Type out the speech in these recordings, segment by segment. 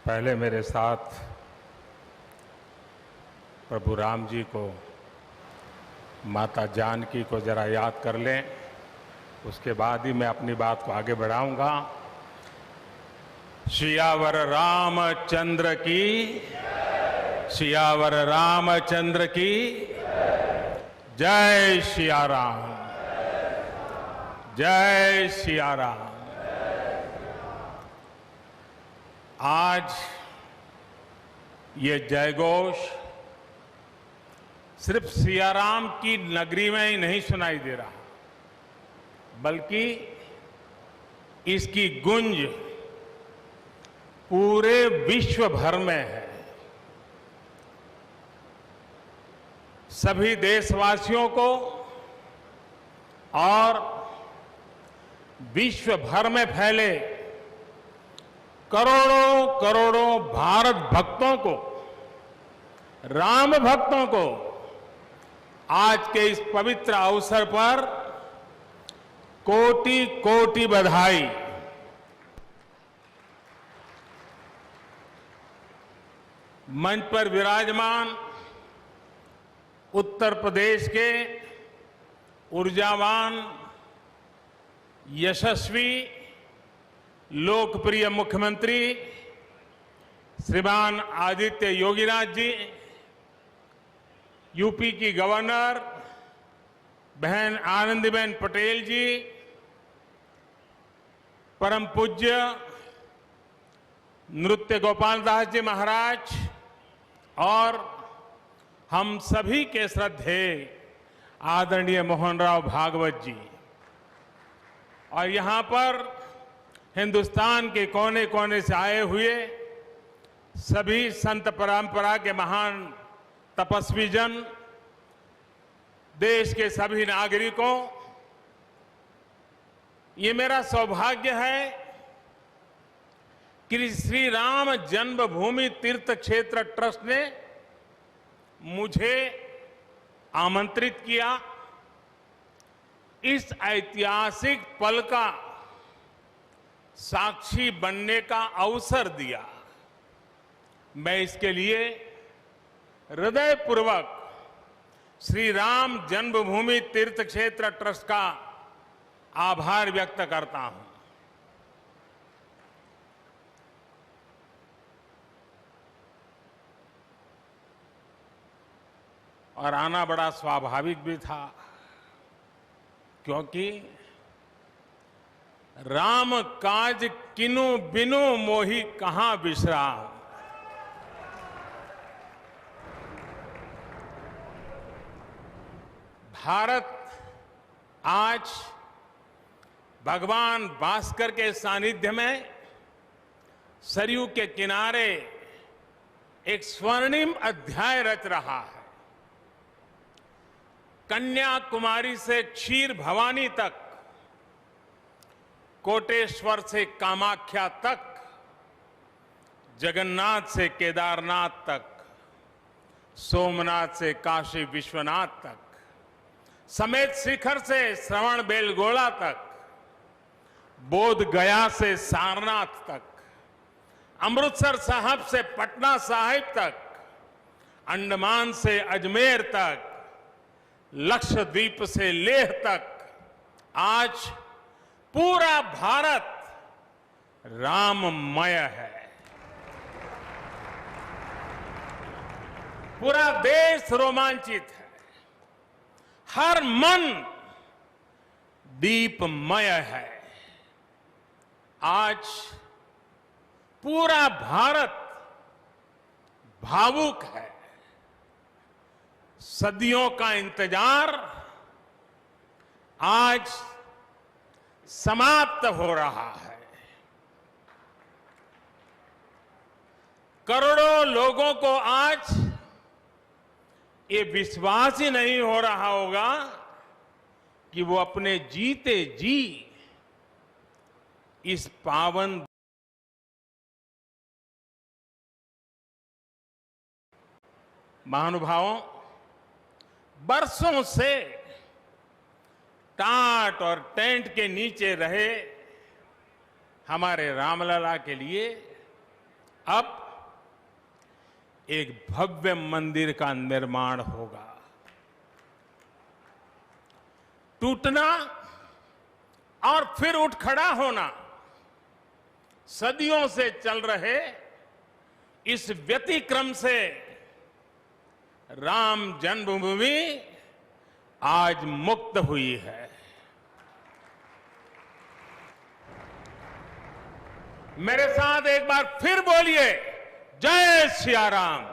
पहले मेरे साथ प्रभु राम जी को, माता जानकी को जरा याद कर लें, उसके बाद ही मैं अपनी बात को आगे बढ़ाऊंगा। सियावर रामचंद्र की, सियावर रामचंद्र की जय सिया राम, जय सिया राम। आज ये जयघोष सिर्फ सियाराम की नगरी में ही नहीं सुनाई दे रहा, बल्कि इसकी गूंज पूरे विश्व भर में है। सभी देशवासियों को और विश्व भर में फैले करोड़ों करोड़ों भारत भक्तों को, राम भक्तों को आज के इस पवित्र अवसर पर कोटि कोटि बधाई। मंच पर विराजमान उत्तर प्रदेश के ऊर्जावान, यशस्वी, लोकप्रिय मुख्यमंत्री श्रीमान आदित्य योगीनाथ जी, यूपी की गवर्नर बहन आनंदीबेन पटेल जी, परम पूज्य नृत्य गोपाल दास जी महाराज और हम सभी के श्रद्धेय आदरणीय मोहन राव भागवत जी, और यहां पर हिंदुस्तान के कोने कोने से आए हुए सभी संत परंपरा के महान तपस्वी जन, देश के सभी नागरिकों, ये मेरा सौभाग्य है कि श्री राम जन्मभूमि तीर्थ क्षेत्र ट्रस्ट ने मुझे आमंत्रित किया, इस ऐतिहासिक पल का साक्षी बनने का अवसर दिया। मैं इसके लिए हृदयपूर्वक श्री राम जन्मभूमि तीर्थ क्षेत्र ट्रस्ट का आभार व्यक्त करता हूं। और आना बड़ा स्वाभाविक भी था, क्योंकि राम काज किनु बिनु मोहि कहां बिसराम। भारत आज भगवान भास्कर के सानिध्य में सरयू के किनारे एक स्वर्णिम अध्याय रच रहा है। कन्याकुमारी से क्षीर भवानी तक, कोटेश्वर से कामाख्या तक, जगन्नाथ से केदारनाथ तक, सोमनाथ से काशी विश्वनाथ तक, समेत शिखर से श्रवण बेलगोला तक, बोध गया से सारनाथ तक, अमृतसर साहब से पटना साहिब तक, अंडमान से अजमेर तक, लक्षद्वीप से लेह तक, आज पूरा भारत राममय है। पूरा देश रोमांचित है, हर मन दीपमय है। आज पूरा भारत भावुक है। सदियों का इंतजार आज समाप्त हो रहा है। करोड़ों लोगों को आज ये विश्वास ही नहीं हो रहा होगा कि वो अपने जीते जी इस पावन महानुभावों, बरसों से टाट और टेंट के नीचे रहे हमारे रामलला के लिए अब एक भव्य मंदिर का निर्माण होगा। टूटना और फिर उठ खड़ा होना सदियों से चल रहे इस व्यतिक्रम से राम जन्मभूमि आज मुक्त हुई है। मेरे साथ एक बार फिर बोलिए, जय सिया राम,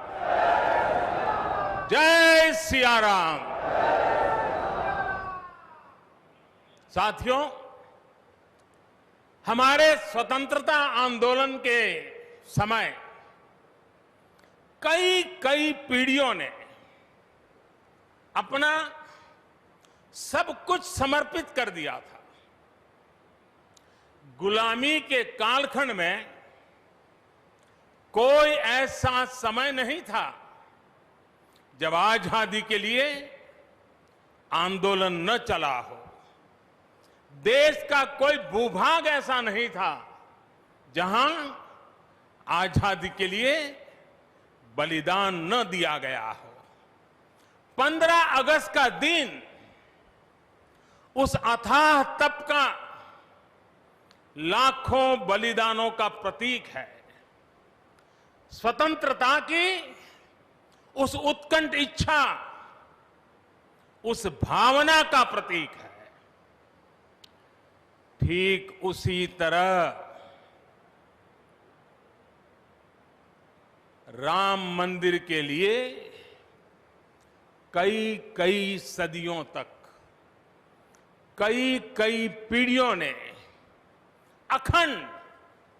जय सिया राम। साथियों, हमारे स्वतंत्रता आंदोलन के समय कई पीढ़ियों ने अपना सब कुछ समर्पित कर दिया था। गुलामी के कालखंड में कोई ऐसा समय नहीं था जब आजादी के लिए आंदोलन न चला हो। देश का कोई भूभाग ऐसा नहीं था जहां आजादी के लिए बलिदान न दिया गया हो। 15 अगस्त का दिन उस अथाह तप का लाखों बलिदानों का प्रतीक है। स्वतंत्रता की उस उत्कंठ इच्छा, उस भावना का प्रतीक है। ठीक उसी तरह राम मंदिर के लिए कई सदियों तक कई पीढ़ियों ने अखंड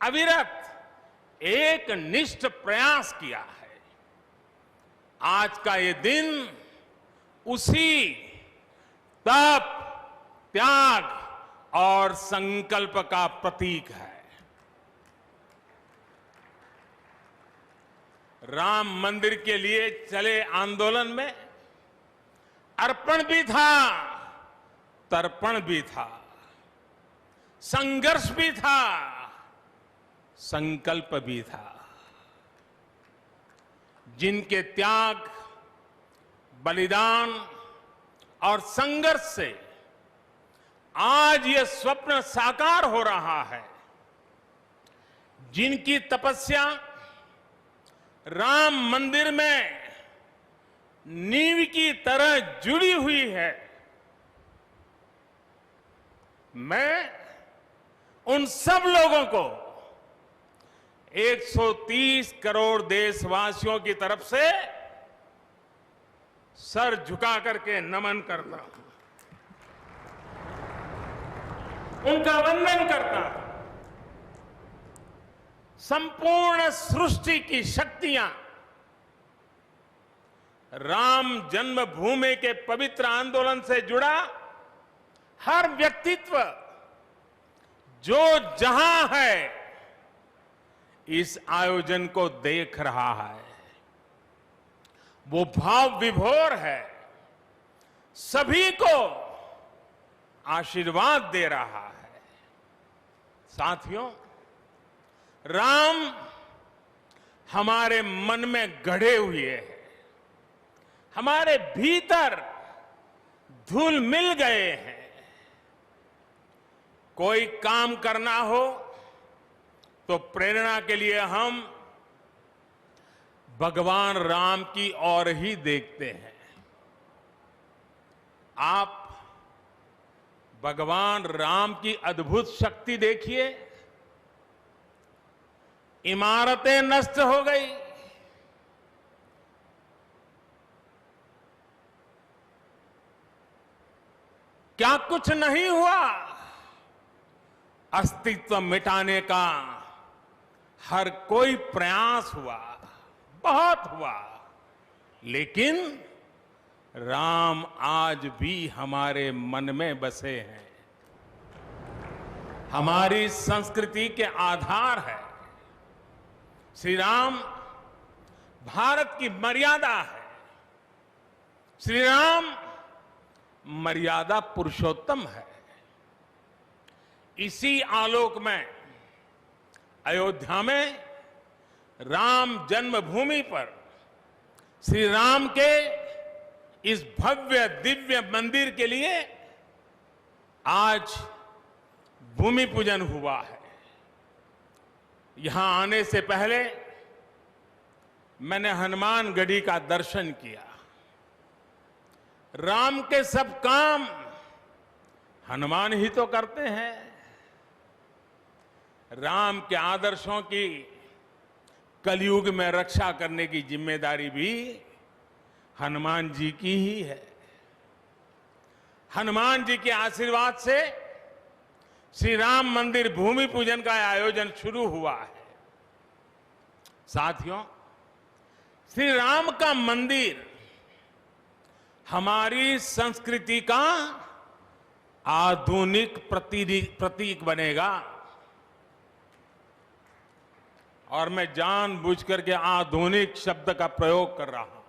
अविरत एक निष्ठ प्रयास किया है। आज का ये दिन उसी तप, त्याग और संकल्प का प्रतीक है। राम मंदिर के लिए चले आंदोलन में अर्पण भी था, तर्पण भी था, संघर्ष भी था, संकल्प भी था। जिनके त्याग, बलिदान और संघर्ष से आज ये स्वप्न साकार हो रहा है, जिनकी तपस्या राम मंदिर में नींव की तरह जुड़ी हुई है, मैं उन सब लोगों को 130 करोड़ देशवासियों की तरफ से सर झुका करके नमन करता हूं, उनका वंदन करता हूं। संपूर्ण सृष्टि की शक्तियां राम जन्मभूमि के पवित्र आंदोलन से जुड़ा हर व्यक्तित्व जो जहां है इस आयोजन को देख रहा है, वो भाव विभोर है, सभी को आशीर्वाद दे रहा है। साथियों, राम हमारे मन में गढ़े हुए हैं, हमारे भीतर धुल मिल गए हैं। कोई काम करना हो तो प्रेरणा के लिए हम भगवान राम की ओर ही देखते हैं। आप भगवान राम की अद्भुत शक्ति देखिए। इमारतें नष्ट हो गई, क्या कुछ नहीं हुआ? अस्तित्व मिटाने का हर कोई प्रयास हुआ, बहुत हुआ, लेकिन राम आज भी हमारे मन में बसे हैं, हमारी संस्कृति के आधार है। श्री राम भारत की मर्यादा है। श्री राम मर्यादा पुरुषोत्तम है। इसी आलोक में अयोध्या में राम जन्मभूमि पर श्री राम के इस भव्य दिव्य मंदिर के लिए आज भूमि पूजन हुआ है। यहां आने से पहले मैंने हनुमान गढ़ी का दर्शन किया। राम के सब काम हनुमान ही तो करते हैं। राम के आदर्शों की कलयुग में रक्षा करने की जिम्मेदारी भी हनुमान जी की ही है। हनुमान जी के आशीर्वाद से श्री राम मंदिर भूमि पूजन का आयोजन शुरू हुआ है। साथियों, श्री राम का मंदिर हमारी संस्कृति का आधुनिक प्रतीक बनेगा। और मैं जानबूझकर के आधुनिक शब्द का प्रयोग कर रहा हूं।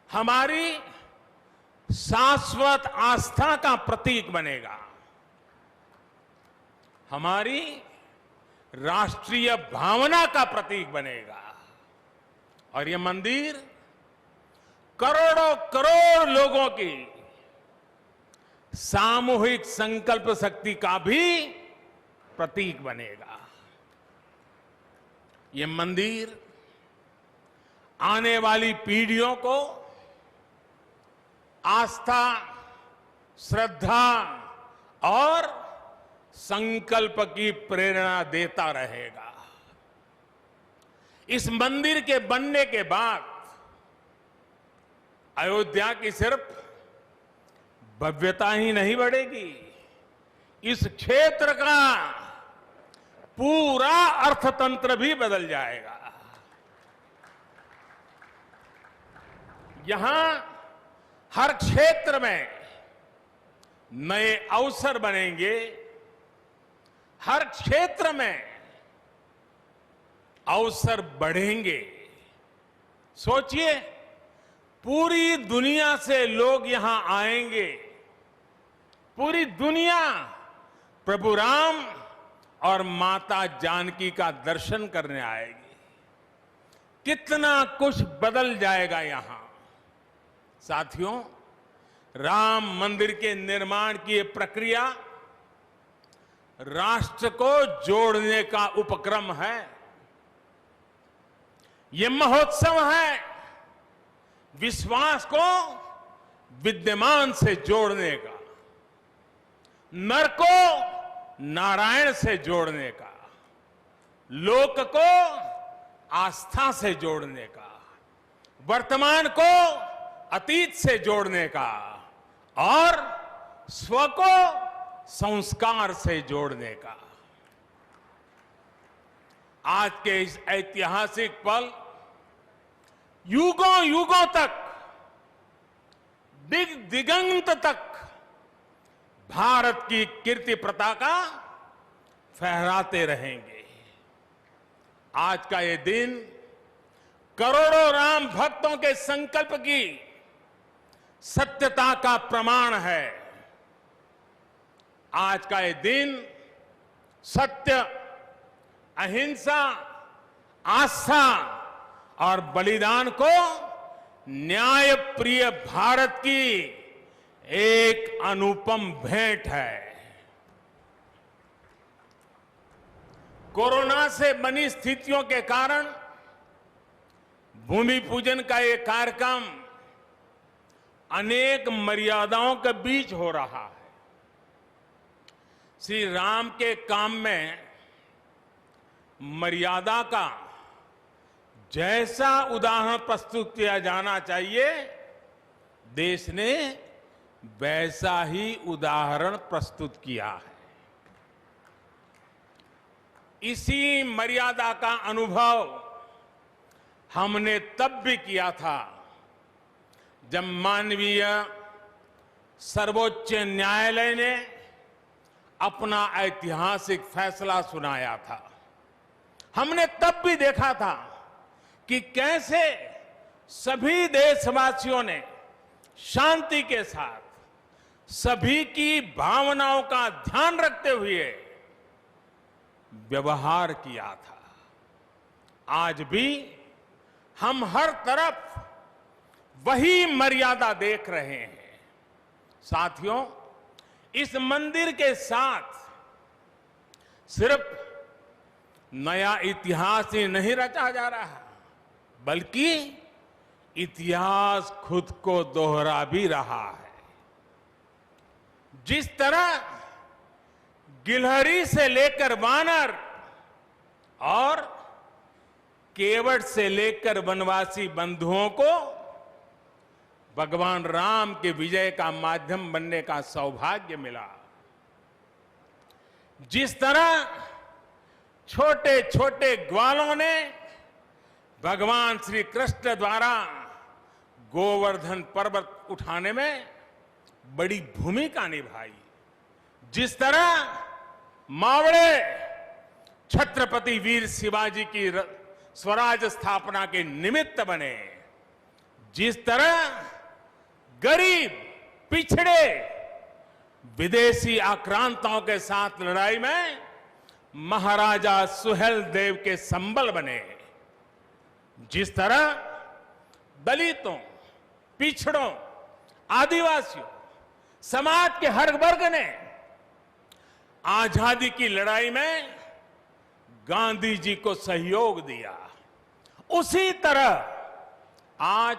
हमारी शाश्वत आस्था का प्रतीक बनेगा। हमारी राष्ट्रीय भावना का प्रतीक बनेगा। और यह मंदिर करोड़ों करोड़ लोगों की सामूहिक संकल्प शक्ति का भी प्रतीक बनेगा। यह मंदिर आने वाली पीढ़ियों को आस्था, श्रद्धा और संकल्प की प्रेरणा देता रहेगा। इस मंदिर के बनने के बाद अयोध्या की सिर्फ भव्यता ही नहीं बढ़ेगी, इस क्षेत्र का पूरा अर्थतंत्र भी बदल जाएगा। यहां हर क्षेत्र में नए अवसर बनेंगे। हर क्षेत्र में अवसर बढ़ेंगे। सोचिए, पूरी दुनिया से लोग यहां आएंगे। पूरी दुनिया प्रभु राम और माता जानकी का दर्शन करने आएगी। कितना कुछ बदल जाएगा यहां। साथियों, राम मंदिर के निर्माण की ये प्रक्रिया राष्ट्र को जोड़ने का उपक्रम है। ये महोत्सव है विश्वास को विद्यमान से जोड़ने का, नर को नारायण से जोड़ने का, लोक को आस्था से जोड़ने का, वर्तमान को अतीत से जोड़ने का और स्व को संस्कार से जोड़ने का। आज के इस ऐतिहासिक पल युगों युगों तक, दिगंत तक भारत की कीर्ति पताका फहराते रहेंगे। आज का ये दिन करोड़ों राम भक्तों के संकल्प की सत्यता का प्रमाण है। आज का ये दिन सत्य, अहिंसा, आस्था और बलिदान को न्याय प्रिय भारत की एक अनुपम भेंट है। कोरोना से बनी स्थितियों के कारण भूमि पूजन का ये कार्यक्रम अनेक मर्यादाओं के बीच हो रहा है। श्री राम के काम में मर्यादा का जैसा उदाहरण प्रस्तुत किया जाना चाहिए, देश ने वैसा ही उदाहरण प्रस्तुत किया है। इसी मर्यादा का अनुभव हमने तब भी किया था जब मानवीय सर्वोच्च न्यायालय ने अपना ऐतिहासिक फैसला सुनाया था। हमने तब भी देखा था कि कैसे सभी देशवासियों ने शांति के साथ सभी की भावनाओं का ध्यान रखते हुए व्यवहार किया था। आज भी हम हर तरफ वही मर्यादा देख रहे हैं। साथियों, इस मंदिर के साथ सिर्फ नया इतिहास ही नहीं रचा जा रहा, बल्कि इतिहास खुद को दोहरा भी रहा है। जिस तरह गिलहरी से लेकर वानर और केवट से लेकर वनवासी बंधुओं को भगवान राम के विजय का माध्यम बनने का सौभाग्य मिला, जिस तरह छोटे छोटे ग्वालों ने भगवान श्री कृष्ण द्वारा गोवर्धन पर्वत उठाने में बड़ी भूमिका निभाई, जिस तरह मावड़े छत्रपति वीर शिवाजी की स्वराज स्थापना के निमित्त बने, जिस तरह गरीब पिछड़े विदेशी आक्रांताओं के साथ लड़ाई में महाराजा सुहेल देव के संबल बने, जिस तरह दलितों, पिछड़ों, आदिवासियों, समाज के हर वर्ग ने आजादी की लड़ाई में गांधी जी को सहयोग दिया, उसी तरह आज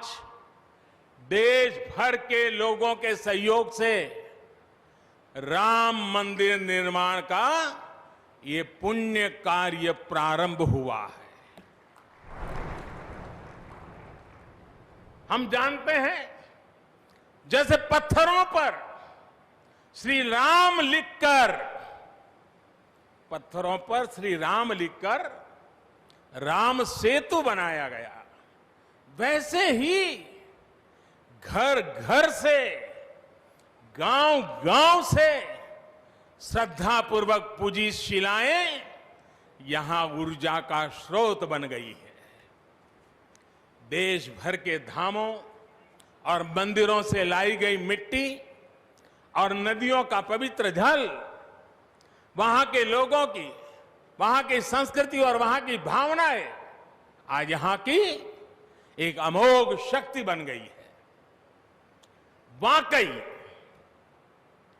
देश भर के लोगों के सहयोग से राम मंदिर निर्माण का ये पुण्य कार्य प्रारंभ हुआ है। हम जानते हैं, जैसे पत्थरों पर श्री राम लिखकर राम सेतु बनाया गया, वैसे ही घर घर से, गांव गांव से श्रद्धापूर्वक पूजी शिलाएं यहां ऊर्जा का स्रोत बन गई है। देश भर के धामों और मंदिरों से लाई गई मिट्टी और नदियों का पवित्र जल वहां के लोगों की, वहां की संस्कृति और वहां की भावनाएं आज यहां की एक अमोघ शक्ति बन गई है।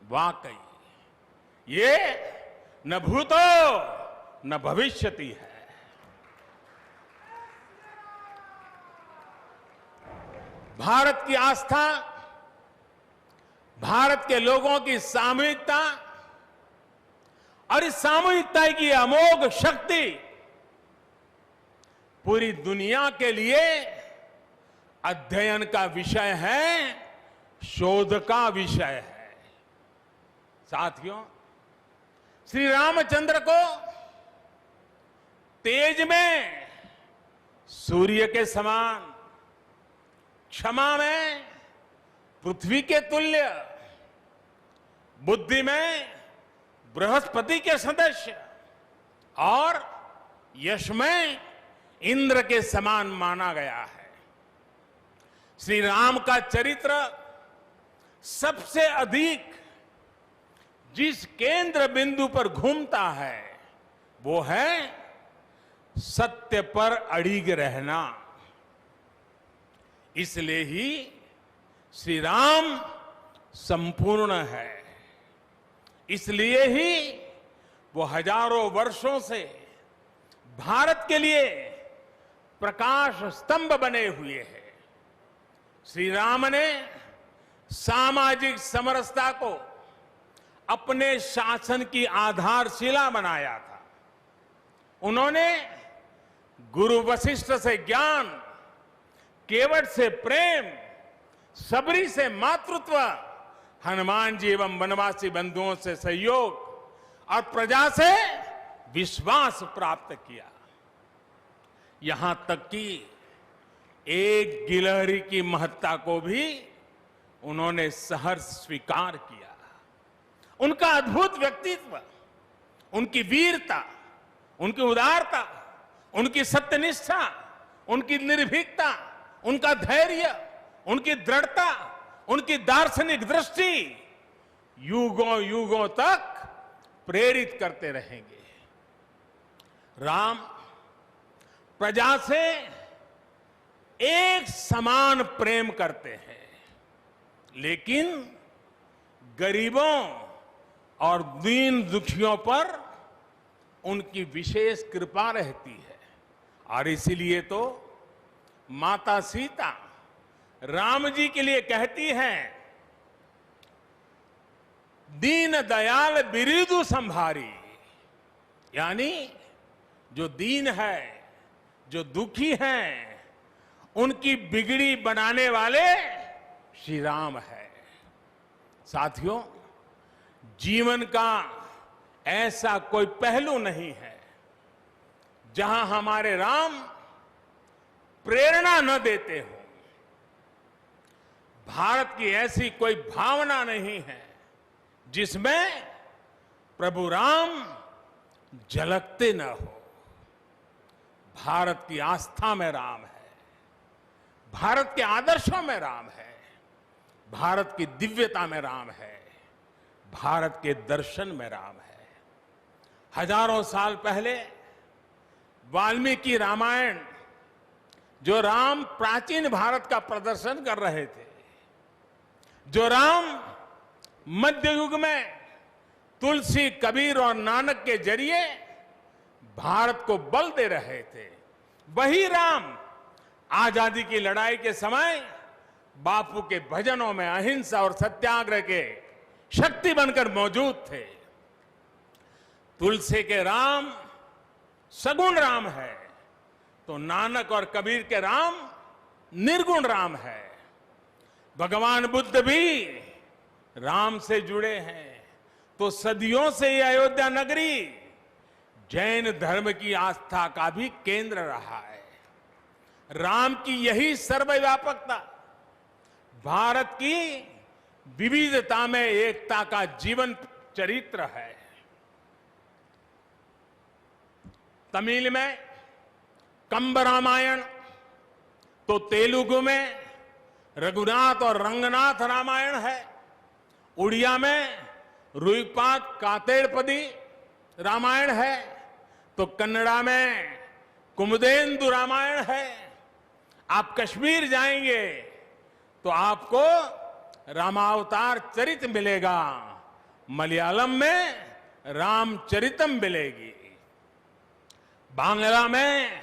वाकई ये न भूतो न भविष्यति है। भारत की आस्था, भारत के लोगों की सामूहिकता और इस सामूहिकता की अमोघ शक्ति पूरी दुनिया के लिए अध्ययन का विषय है, शोध का विषय है। साथियों, श्री रामचंद्र को तेज में सूर्य के समान, क्षमा में पृथ्वी के तुल्य, बुद्धि में बृहस्पति के सदृश और यश में इंद्र के समान माना गया है। श्री राम का चरित्र सबसे अधिक जिस केंद्र बिंदु पर घूमता है वो है सत्य पर अड़िग रहना। इसलिए ही श्री राम संपूर्ण है, इसलिए ही वो हजारों वर्षों से भारत के लिए प्रकाश स्तंभ बने हुए हैं। श्री राम ने सामाजिक समरसता को अपने शासन की आधारशिला बनाया था। उन्होंने गुरु वशिष्ठ से ज्ञान, केवट से प्रेम, सबरी से मातृत्व, हनुमान जी एवं वनवासी बंधुओं से सहयोग और प्रजा से विश्वास प्राप्त किया। यहां तक कि एक गिलहरी की महत्ता को भी उन्होंने सहर्ष स्वीकार किया। उनका अद्भुत व्यक्तित्व, उनकी वीरता, उनकी उदारता, उनकी सत्यनिष्ठा, उनकी निर्भीकता, उनका धैर्य, उनकी दृढ़ता, उनकी दार्शनिक दृष्टि युगों युगों तक प्रेरित करते रहेंगे। राम प्रजा से एक समान प्रेम करते हैं, लेकिन गरीबों और दीन दुखियों पर उनकी विशेष कृपा रहती है। और इसीलिए तो माता सीता राम जी के लिए कहती हैं, दीन दयाल बिरिदु संभारी, यानी जो दीन है, जो दुखी हैं, उनकी बिगड़ी बनाने वाले श्री राम है। साथियों, जीवन का ऐसा कोई पहलू नहीं है जहां हमारे राम प्रेरणा न देते हो। भारत की ऐसी कोई भावना नहीं है जिसमें प्रभु राम झलकते न हो। भारत की आस्था में राम है, भारत के आदर्शों में राम है, भारत की दिव्यता में राम है, भारत के दर्शन में राम है। हजारों साल पहले वाल्मीकि रामायण, जो राम प्राचीन भारत का प्रदर्शन कर रहे थे, जो राम मध्य युग में तुलसी, कबीर और नानक के जरिए भारत को बल दे रहे थे, वही राम आजादी की लड़ाई के समय बापू के भजनों में अहिंसा और सत्याग्रह के शक्ति बनकर मौजूद थे। तुलसी के राम सगुण राम है, तो नानक और कबीर के राम निर्गुण राम है। भगवान बुद्ध भी राम से जुड़े हैं, तो सदियों से ये अयोध्या नगरी जैन धर्म की आस्था का भी केंद्र रहा है। राम की यही सर्वव्यापकता भारत की विविधता में एकता का जीवन चरित्र है। तमिल में कंब रामायण, तो तेलुगु में रघुनाथ और रंगनाथ रामायण है। उड़िया में रुईपात कातेड़पदी रामायण है, तो कन्नड़ा में कुमुदेंदु रामायण है। आप कश्मीर जाएंगे तो आपको रामावतार चरित मिलेगा, मलयालम में रामचरितम मिलेगी, बांग्ला में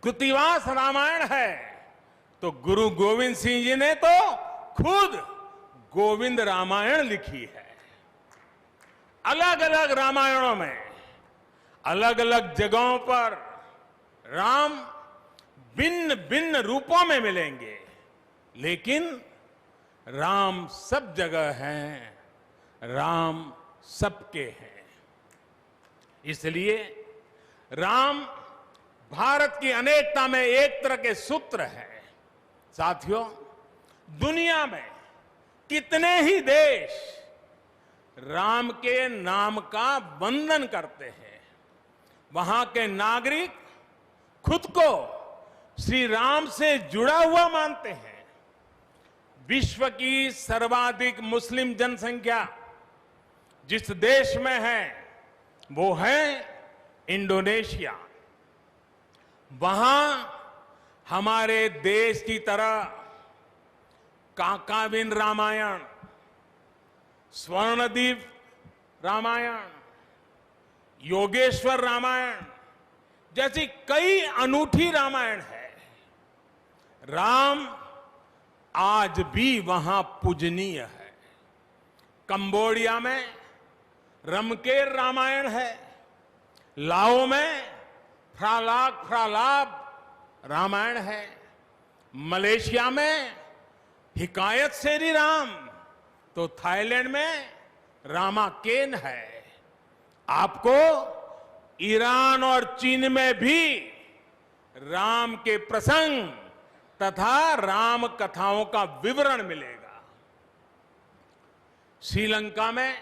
कृतिवास रामायण है, तो गुरु गोविंद सिंह जी ने तो खुद गोविंद रामायण लिखी है। अलग अलग रामायणों में अलग अलग जगहों पर राम भिन्न भिन्न रूपों में मिलेंगे, लेकिन राम सब जगह हैं, राम सबके हैं। इसलिए राम भारत की अनेकता में एक तरह के सूत्र है। साथियों, दुनिया में कितने ही देश राम के नाम का वंदन करते हैं, वहां के नागरिक खुद को श्री राम से जुड़ा हुआ मानते हैं। विश्व की सर्वाधिक मुस्लिम जनसंख्या जिस देश में है वो है इंडोनेशिया। वहां हमारे देश की तरह काकाविन रामायण, स्वर्णदीप रामायण, योगेश्वर रामायण जैसी कई अनूठी रामायण है। राम आज भी वहां पूजनीय है। कंबोडिया में रमकेर रामायण है, लाओ में फ्रालाब रामायण है, मलेशिया में हिकायत शेरी राम, तो थाईलैंड में रामाकेन है। आपको ईरान और चीन में भी राम के प्रसंग तथा राम कथाओं का विवरण मिलेगा। श्रीलंका में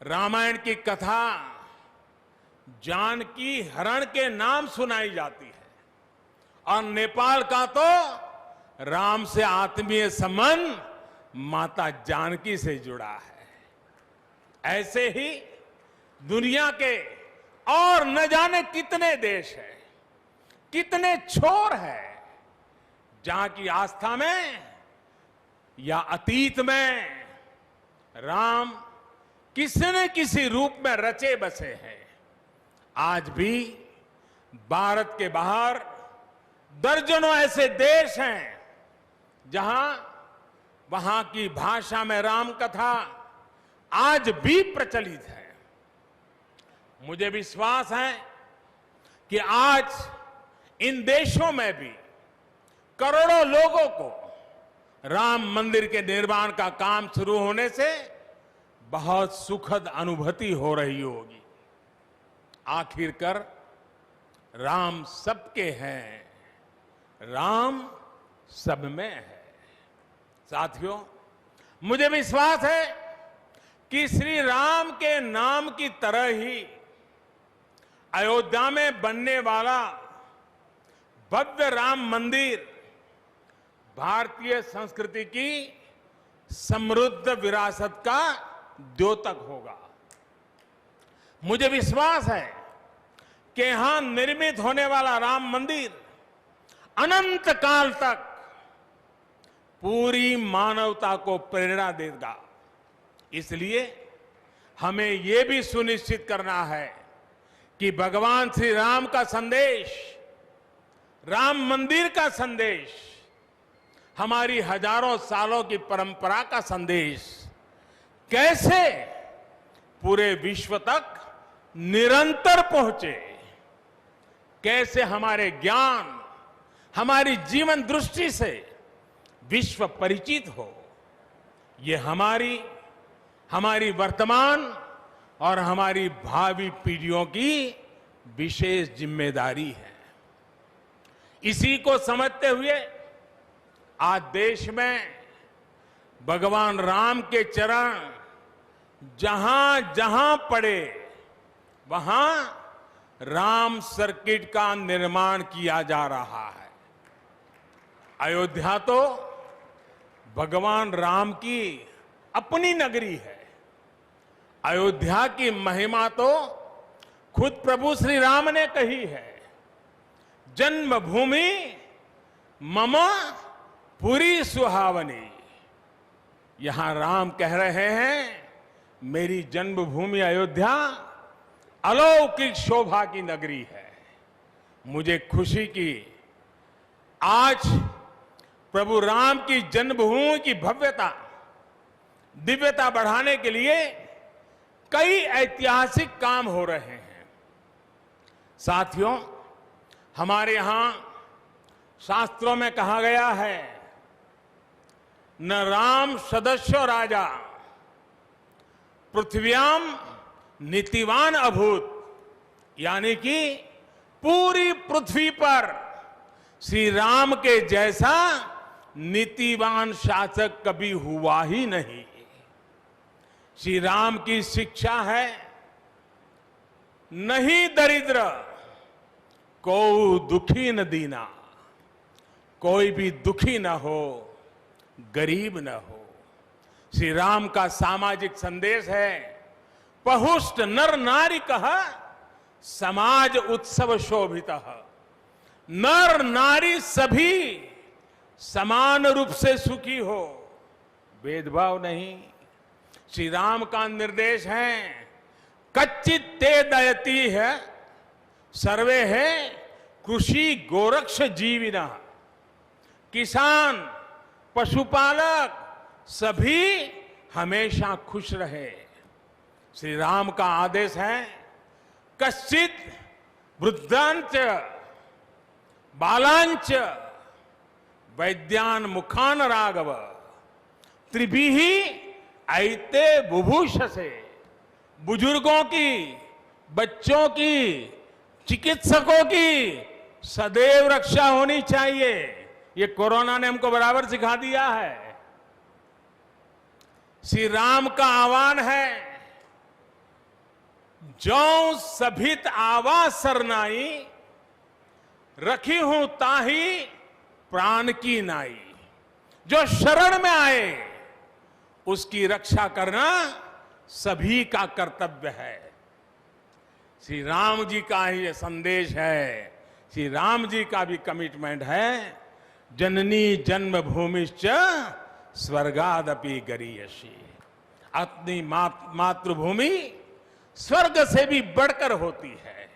रामायण की कथा जानकी हरण के नाम सुनाई जाती है, और नेपाल का तो राम से आत्मीय संबंध माता जानकी से जुड़ा है। ऐसे ही दुनिया के और न जाने कितने देश हैं, कितने छोर हैं जहां की आस्था में या अतीत में राम किसी न किसी रूप में रचे बसे हैं। आज भी भारत के बाहर दर्जनों ऐसे देश हैं जहां वहां की भाषा में राम कथा आज भी प्रचलित है। मुझे विश्वास है कि आज इन देशों में भी करोड़ों लोगों को राम मंदिर के निर्माण का काम शुरू होने से बहुत सुखद अनुभूति हो रही होगी। आखिरकार राम सबके हैं, राम सब में है। साथियों, मुझे विश्वास है कि श्री राम के नाम की तरह ही अयोध्या में बनने वाला भव्य राम मंदिर भारतीय संस्कृति की समृद्ध विरासत का द्योतक होगा। मुझे विश्वास है कि यहां निर्मित होने वाला राम मंदिर अनंत काल तक पूरी मानवता को प्रेरणा देगा। इसलिए हमें यह भी सुनिश्चित करना है कि भगवान श्री राम का संदेश, राम मंदिर का संदेश, हमारी हजारों सालों की परंपरा का संदेश कैसे पूरे विश्व तक निरंतर पहुंचे, कैसे हमारे ज्ञान, हमारी जीवन दृष्टि से विश्व परिचित हो, ये हमारी वर्तमान और हमारी भावी पीढ़ियों की विशेष जिम्मेदारी है। इसी को समझते हुए आज देश में भगवान राम के चरण जहां जहां पड़े वहां राम सर्किट का निर्माण किया जा रहा है। अयोध्या तो भगवान राम की अपनी नगरी है। अयोध्या की महिमा तो खुद प्रभु श्री राम ने कही है, जन्मभूमि मम पुरी सुहावनी। यहां राम कह रहे हैं, मेरी जन्मभूमि अयोध्या अलौकिक शोभा की नगरी है। मुझे खुशी की आज प्रभु राम की जन्मभूमि की भव्यता, दिव्यता बढ़ाने के लिए कई ऐतिहासिक काम हो रहे हैं। साथियों, हमारे यहां शास्त्रों में कहा गया है, न राम सदस्यो राजा पृथ्व्याम नीतिवान अभूत, यानी कि पूरी पृथ्वी पर श्री राम के जैसा नीतिवान शासक कभी हुआ ही नहीं। श्री राम की शिक्षा है, नहीं दरिद्र को दुखी न दीना, कोई भी दुखी न हो, गरीब न हो। श्री राम का सामाजिक संदेश है, पहुष्ट नर नारी कह समाज उत्सव शोभित। नर नारी सभी समान रूप से सुखी हो, भेदभाव नहीं। श्री राम का निर्देश है, कच्चित ते दयती है सर्वे है कृषि गोरक्ष जीविना। किसान, पशुपालक सभी हमेशा खुश रहे। श्री राम का आदेश है, कश्चित वृद्धांच बालांच वैद्यान मुखान राघव त्रिभिः ऐते बुभूष से। बुजुर्गों की, बच्चों की, चिकित्सकों की सदैव रक्षा होनी चाहिए। ये कोरोना ने हमको बराबर सिखा दिया है। श्री राम का आह्वान है, जो सभित आवा सरनाई रखी हूं ताही प्राण की नाई। जो शरण में आए उसकी रक्षा करना सभी का कर्तव्य है। श्री राम जी का ही ये संदेश है, श्री राम जी का भी कमिटमेंट है, जननी जन्मभूमिश्च स्वर्गादपि गरीयसी। अपनी मातृभूमि स्वर्ग से भी बढ़कर होती है।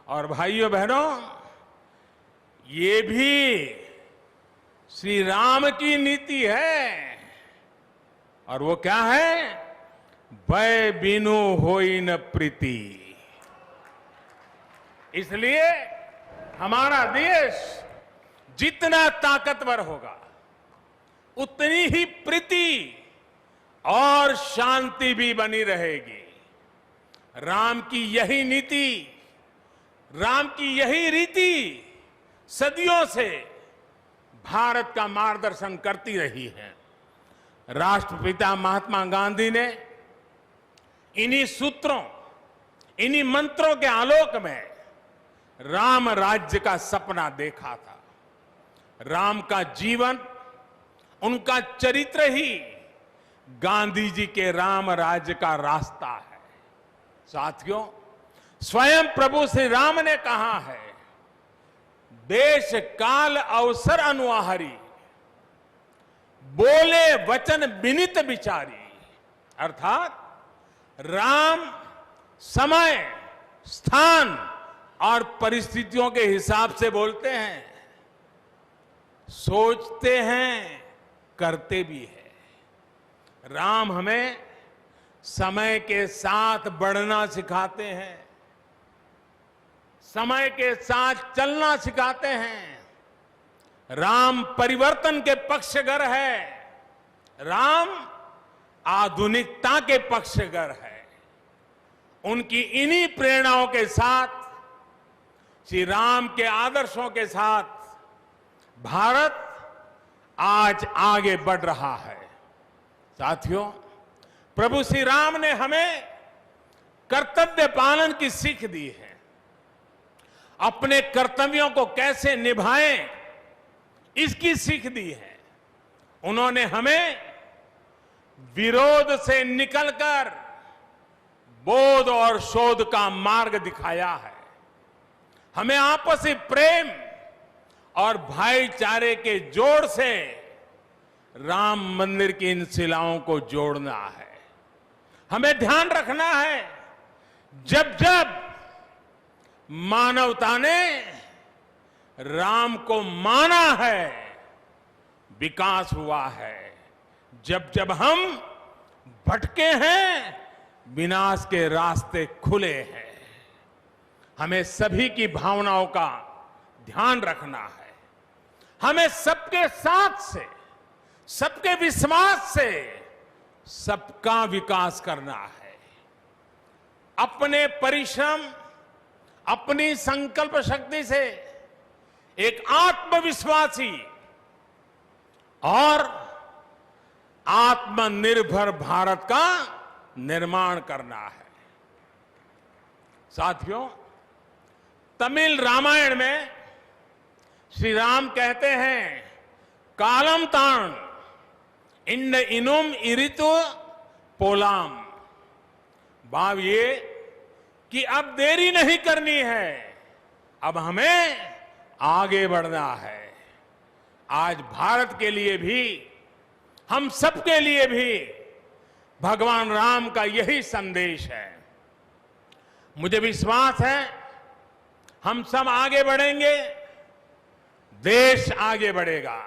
और भाइयों बहनों, ये भी श्री राम की नीति है। और वो क्या है? भय बिनु होई न प्रीति। इसलिए हमारा देश जितना ताकतवर होगा, उतनी ही प्रीति और शांति भी बनी रहेगी। राम की यही नीति, राम की यही रीति सदियों से भारत का मार्गदर्शन करती रही है। राष्ट्रपिता महात्मा गांधी ने इन्हीं सूत्रों, इन्हीं मंत्रों के आलोक में राम राज्य का सपना देखा था। राम का जीवन, उनका चरित्र ही गांधी जी के राम राज्य का रास्ता है। साथियों, स्वयं प्रभु श्री राम ने कहा है, देश काल अवसर अनुआहारी, बोले वचन विनित विचारी। अर्थात राम समय, स्थान और परिस्थितियों के हिसाब से बोलते हैं, सोचते हैं, करते भी है। राम हमें समय के साथ बढ़ना सिखाते हैं, समय के साथ चलना सिखाते हैं। राम परिवर्तन के पक्षगर है, राम आधुनिकता के पक्षगर है। उनकी इन्हीं प्रेरणाओं के साथ, श्री राम के आदर्शों के साथ भारत आज आगे बढ़ रहा है। साथियों, प्रभु श्री राम ने हमें कर्तव्य पालन की सीख दी है। अपने कर्तव्यों को कैसे निभाएं, इसकी सीख दी है। उन्होंने हमें विरोध से निकलकर बोध और शोध का मार्ग दिखाया है। हमें आपसी प्रेम और भाईचारे के जोड़ से राम मंदिर की इन शिलाओं को जोड़ना है। हमें ध्यान रखना है, जब जब मानवता ने राम को माना है, विकास हुआ है। जब जब हम भटके हैं, विनाश के रास्ते खुले हैं। हमें सभी की भावनाओं का ध्यान रखना है। हमें सबके साथ से, सबके विश्वास से सबका विकास करना है। अपने परिश्रम, अपनी संकल्प शक्ति से एक आत्मविश्वासी और आत्मनिर्भर भारत का निर्माण करना है। साथियों, तमिल रामायण में श्री राम कहते हैं, कालम तान इंड इनुम इरितु पोलाम। भाव ये कि अब देरी नहीं करनी है, अब हमें आगे बढ़ना है। आज भारत के लिए भी, हम सबके लिए भी भगवान राम का यही संदेश है। मुझे विश्वास है, हम सब आगे बढ़ेंगे, देश आगे बढ़ेगा।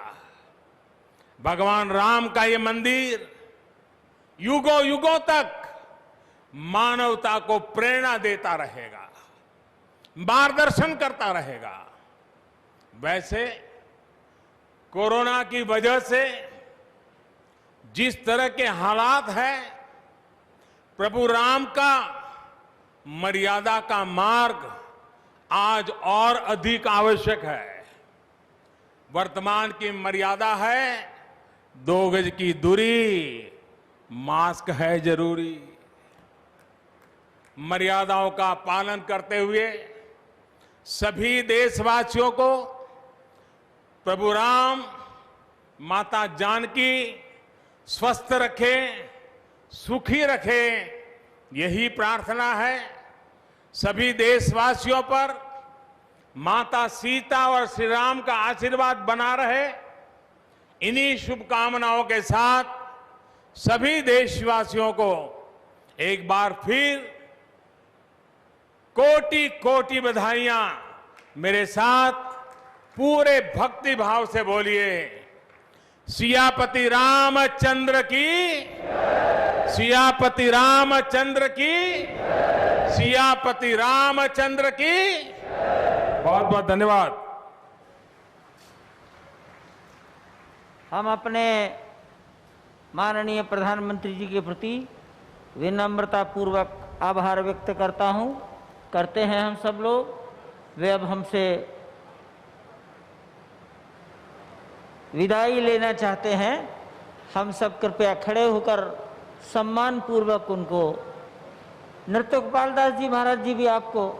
भगवान राम का ये मंदिर युगों युगों तक मानवता को प्रेरणा देता रहेगा, मार्गदर्शन करता रहेगा। वैसे कोरोना की वजह से जिस तरह के हालात हैं, प्रभु राम का मर्यादा का मार्ग आज और अधिक आवश्यक है। वर्तमान की मर्यादा है 2 गज की दूरी, मास्क है जरूरी। मर्यादाओं का पालन करते हुए सभी देशवासियों को प्रभु राम, माता जानकी स्वस्थ रखें, सुखी रखें, यही प्रार्थना है। सभी देशवासियों पर माता सीता और श्री राम का आशीर्वाद बना रहे, इन्हीं शुभकामनाओं के साथ सभी देशवासियों को एक बार फिर कोटि कोटि बधाइयां। मेरे साथ पूरे भक्ति भाव से बोलिए, सियापति रामचंद्र की, सियापति रामचंद्र की, सियापति रामचंद्र की। बहुत बहुत धन्यवाद। हम अपने माननीय प्रधानमंत्री जी के प्रति विनम्रता पूर्वक आभार व्यक्त करते हैं हम सब लोग। वे अब हमसे विदाई लेना चाहते हैं। हम सब कृपया खड़े होकर सम्मान पूर्वक उनको, नृत्य गोपाल दास जी महाराज जी भी आपको